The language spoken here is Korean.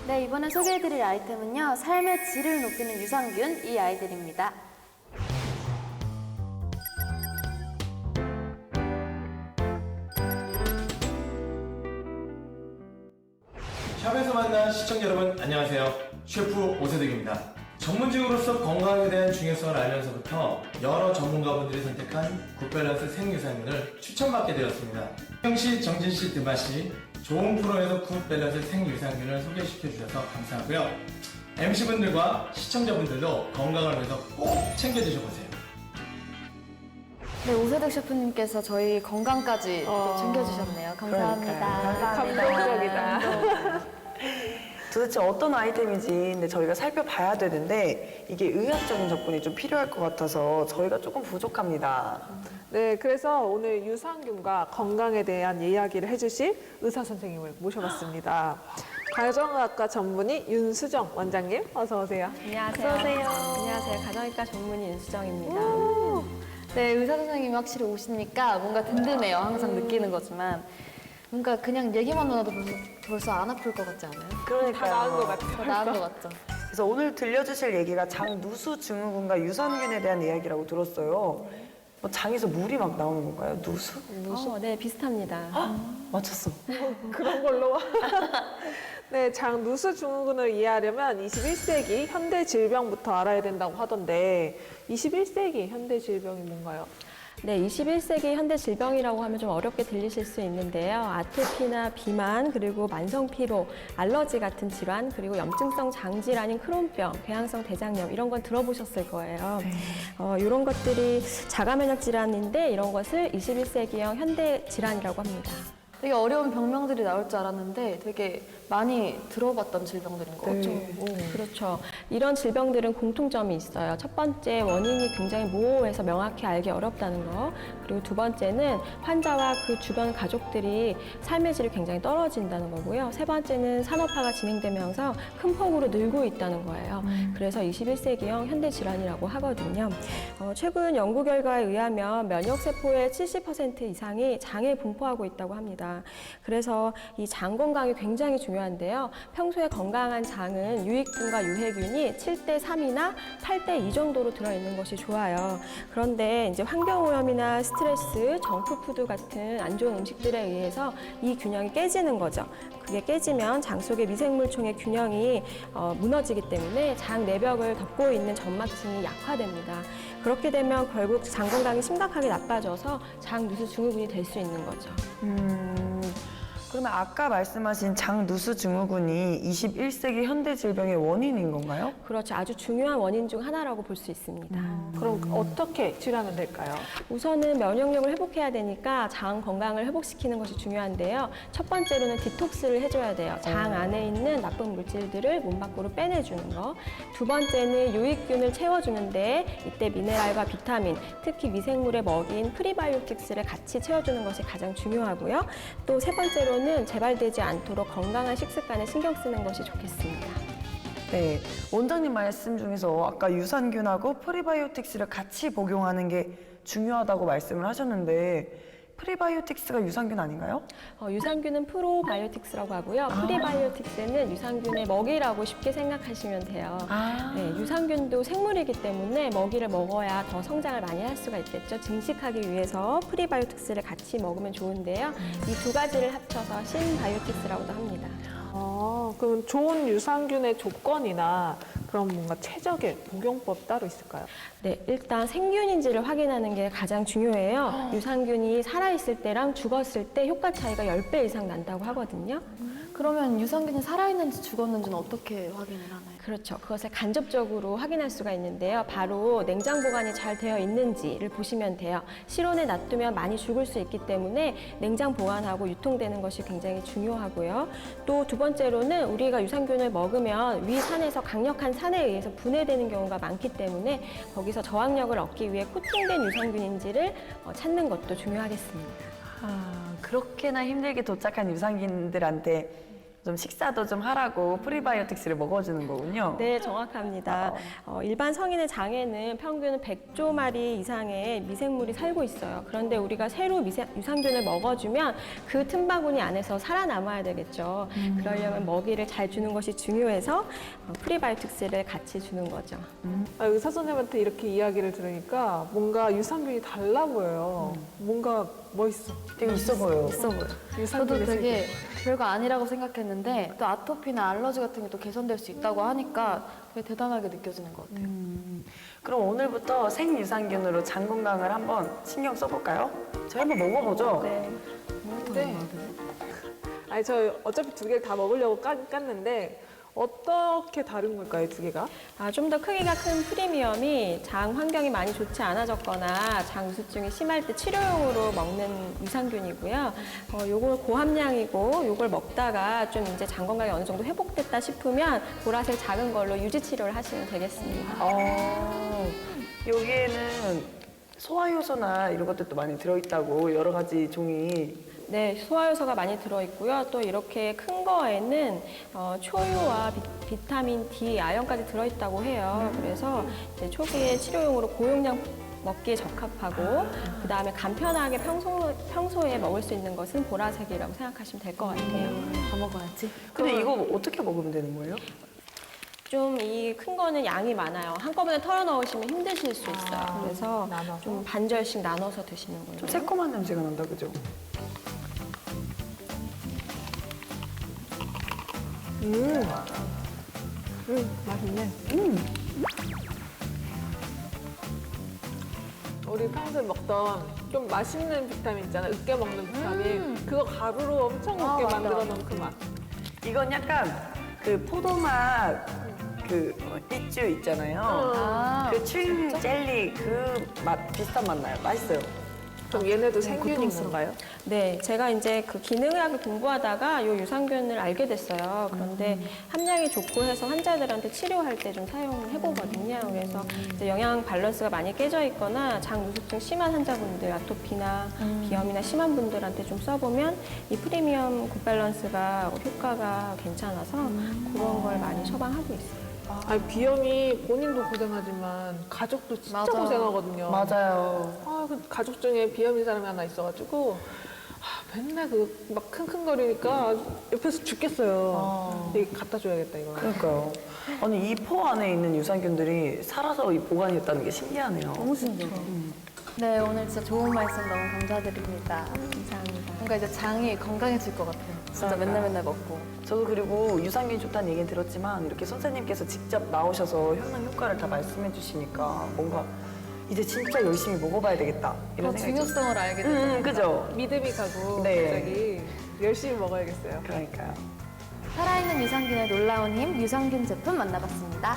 네, 이번에 소개해드릴 아이템은요, 삶의 질을 높이는 유산균, 이 아이들입니다. 샵에서 만난 시청자 여러분 안녕하세요. 셰프 오세득입니다. 전문직으로서 건강에 대한 중요성을 알면서부터 여러 전문가분들이 선택한 굿밸런스 생유산균을 추천받게 되었습니다. 형씨, 정진씨, 드마씨 좋은 프로에서 굿밸런스 생유산균을 소개시켜 주셔서 감사하고요. MC분들과 시청자분들도 건강을 위해서 꼭 챙겨 드셔보세요. 네, 오세득 셰프님께서 저희 건강까지 또 챙겨주셨네요. 감사합니다. 감동적이다. 도대체 어떤 아이템인지 근데 저희가 살펴봐야 되는데 이게 의학적인 접근이 좀 필요할 것 같아서 저희가 조금 부족합니다. 네, 그래서 오늘 유산균과 건강에 대한 이야기를 해주실 의사 선생님을 모셔봤습니다. 가정의학과 전문의 윤수정 원장님, 어서 오세요. 안녕하세요. 어서 오세요. 안녕하세요. 가정의과 전문의 윤수정입니다. 네, 의사 선생님이 확실히 오시니까 뭔가 든든해요. 항상 느끼는 거지만. 뭔가 그냥 얘기만 나도 벌써 안 아플 것 같지 않아요? 그러니까요. 다 나은 것 같아요. 더 나은 것 같죠? 그래서 오늘 들려주실 얘기가 장누수 증후군과 유산균에 대한 이야기라고 들었어요. 뭐 장에서 물이 막 나오는 건가요? 누수? 네, 비슷합니다. 맞췄어. 그런 걸로. 네, 장누수 증후군을 이해하려면 21세기 현대 질병부터 알아야 된다고 하던데 21세기 현대 질병이 뭔가요? 네, 21세기 현대 질병이라고 하면 좀 어렵게 들리실 수 있는데요. 아토피나 비만, 그리고 만성 피로, 알러지 같은 질환, 그리고 염증성 장질환인 크론병, 궤양성 대장염 이런 건 들어보셨을 거예요. 이런 것들이 자가 면역 질환인데 이런 것을 21세기형 현대 질환이라고 합니다. 되게 어려운 병명들이 나올 줄 알았는데 되게 많이 들어봤던 질병들인 것 같죠? 그렇죠. 이런 질병들은 공통점이 있어요. 첫 번째, 원인이 굉장히 모호해서 명확히 알기 어렵다는 거. 그리고 두 번째는 환자와 그 주변 가족들이 삶의 질이 굉장히 떨어진다는 거고요. 세 번째는 산업화가 진행되면서 큰 폭으로 늘고 있다는 거예요. 그래서 21세기형 현대 질환이라고 하거든요. 최근 연구 결과에 의하면 면역세포의 70% 이상이 장에 분포하고 있다고 합니다. 그래서 이 장 건강이 굉장히 중요한데요. 평소에 건강한 장은 유익균과 유해균이 7대 3이나 8대 2 정도로 들어있는 것이 좋아요. 그런데 이제 환경오염이나 스트레스, 정크푸드 같은 안 좋은 음식들에 의해서 이 균형이 깨지는 거죠. 그게 깨지면 장 속의 미생물총의 균형이 무너지기 때문에 장 내벽을 덮고 있는 점막층이 약화됩니다. 그렇게 되면 결국 장 건강이 심각하게 나빠져서 장누수 증후군이 될 수 있는 거죠. 그러면 아까 말씀하신 장누수 증후군이 21세기 현대 질병의 원인인 건가요? 그렇죠. 아주 중요한 원인 중 하나라고 볼 수 있습니다. 그럼 어떻게 치료하면 될까요? 우선은 면역력을 회복해야 되니까 장 건강을 회복시키는 것이 중요한데요. 첫 번째로는 디톡스를 해줘야 돼요. 장 안에 있는 나쁜 물질들을 몸 밖으로 빼내주는 거. 두 번째는 유익균을 채워주는데 이때 미네랄과 비타민, 특히 미생물의 먹인 프리바이오틱스를 같이 채워주는 것이 가장 중요하고요. 또 세 번째로는 재발되지 않도록 건강한 식습관에 신경 쓰는 것이 좋겠습니다. 네, 원장님 말씀 중에서 아까 유산균하고 프리바이오틱스를 같이 복용하는 게 중요하다고 말씀을 하셨는데 프리바이오틱스가 유산균 아닌가요? 유산균은 프로바이오틱스라고 하고요. 프리바이오틱스는 유산균의 먹이라고 쉽게 생각하시면 돼요. 네, 유산균도 생물이기 때문에 먹이를 먹어야 더 성장을 많이 할 수가 있겠죠. 증식하기 위해서 프리바이오틱스를 같이 먹으면 좋은데요. 이 두 가지를 합쳐서 신바이오틱스라고도 합니다. 그럼 좋은 유산균의 조건이나 그럼 뭔가 최적의 복용법 따로 있을까요? 네, 일단 생균인지를 확인하는 게 가장 중요해요. 유산균이 살아있을 때랑 죽었을 때 효과 차이가 10배 이상 난다고 하거든요. 그러면 유산균이 살아있는지 죽었는지는 어떻게 확인을 하나요? 그렇죠. 그것을 간접적으로 확인할 수가 있는데요. 바로 냉장 보관이 잘 되어 있는지를 보시면 돼요. 실온에 놔두면 많이 죽을 수 있기 때문에 냉장 보관하고 유통되는 것이 굉장히 중요하고요. 또 두 번째로는 우리가 유산균을 먹으면 위 산에서 강력한 산에 의해서 분해되는 경우가 많기 때문에 거기서 저항력을 얻기 위해 코팅된 유산균인지를 찾는 것도 중요하겠습니다. 그렇게나 힘들게 도착한 유산균들한테 좀 식사도 좀 하라고 프리바이오틱스를 먹어주는 거군요. 네, 정확합니다. 일반 성인의 장에는 평균 100조 마리 이상의 미생물이 살고 있어요. 그런데 우리가 새로 유산균을 먹어주면 그 틈바구니 안에서 살아남아야 되겠죠. 그러려면 먹이를 잘 주는 것이 중요해서 프리바이오틱스를 같이 주는 거죠. 의사 선생님한테 이렇게 이야기를 들으니까 뭔가 유산균이 달라 보여요. 뭔가 멋있어. 되게 있어 보여. 있어 보여. 저도 유산균의 되게 별거 아니라고 생각했는데 또 아토피나 알러지 같은 게 또 개선될 수 있다고 하니까 되게 대단하게 느껴지는 것 같아요. 그럼 오늘부터 생유산균으로 장 건강을 한번 신경 써볼까요? 저희 한번 먹어보죠. 네. 네. 아니 저 어차피 두 개를 다 먹으려고 깠는데 어떻게 다른 걸까요, 두 개가? 좀 더 크기가 큰 프리미엄이 장 환경이 많이 좋지 않아졌거나 장 누수증이 심할 때 치료용으로 먹는 유산균이고요. 요걸 고함량이고 요걸 먹다가 좀 이제 장 건강이 어느 정도 회복됐다 싶으면 보라색 작은 걸로 유지 치료를 하시면 되겠습니다. 여기에는 소화 효소나 이런 것들도 많이 들어있다고 여러 가지 종이. 네, 소화효소가 많이 들어있고요. 또 이렇게 큰 거에는 초유와 비타민 D, 아연까지 들어있다고 해요. 그래서 이제 초기에 치료용으로 고용량 먹기에 적합하고 그 다음에 간편하게 평소에 먹을 수 있는 것은 보라색이라고 생각하시면 될 것 같아요. 다 먹어야지. 근데 이거 어떻게 먹으면 되는 거예요? 좀 이 큰 거는 양이 많아요. 한꺼번에 털어 넣으시면 힘드실 수 있어요. 그래서 나눠서? 좀 반절씩 나눠서 드시는 거예요. 좀 새콤한 냄새가 난다, 그죠? 맛있네. 우리 평소에 먹던 좀 맛있는 비타민 있잖아. 으깨 먹는 비타민. 그거 가루로 엄청 으깨 맞아. 만들어 놓은 그 맛. 이건 약간 그 포도맛 그 띠쭈 있잖아요. 아, 그 츄잉 젤리 그 맛 비슷한 맛 나요. 맛있어요. 그럼 얘네도 생균인 건가요? 네, 제가 이제 그 기능의학을 공부하다가 이 유산균을 알게 됐어요. 그런데 함량이 좋고 해서 환자들한테 치료할 때 좀 사용해 보거든요. 그래서 이제 영양 밸런스가 많이 깨져 있거나 장 누수증 심한 환자분들, 아토피나 비염이나 심한 분들한테 좀 써보면 이 프리미엄 굿밸런스가 효과가 괜찮아서 그런 걸 많이 처방하고 있어요. 아니, 비염이 본인도 고생하지만 가족도 진짜 맞아. 고생하거든요. 맞아요. 그 가족 중에 비염인 사람이 하나 있어가지고 맨날 그 막 킁킁거리니까 옆에서 죽겠어요. 이거 갖다 줘야겠다 이거. 그러니까요. 아니 이 포 안에 있는 유산균들이 살아서 이 보관이 됐다는 게 신기하네요. 너무 신기해. 네, 오늘 진짜 좋은 말씀 너무 감사드립니다. 감사합니다. 뭔가 이제 장이 건강해질 것 같아요. 진짜 그러니까요. 맨날 먹고. 저도 그리고 유산균이 좋다는 얘기는 들었지만 이렇게 선생님께서 직접 나오셔서 효능 효과를 다 말씀해 주시니까 뭔가 이제 진짜 열심히 먹어봐야 되겠다 이런 더 생각이 중요성을 알게 되죠. 그죠? 믿음이 가고 네. 갑자기 열심히 먹어야겠어요. 그러니까요. 살아있는 유산균의 놀라운 힘, 유산균 제품 만나봤습니다.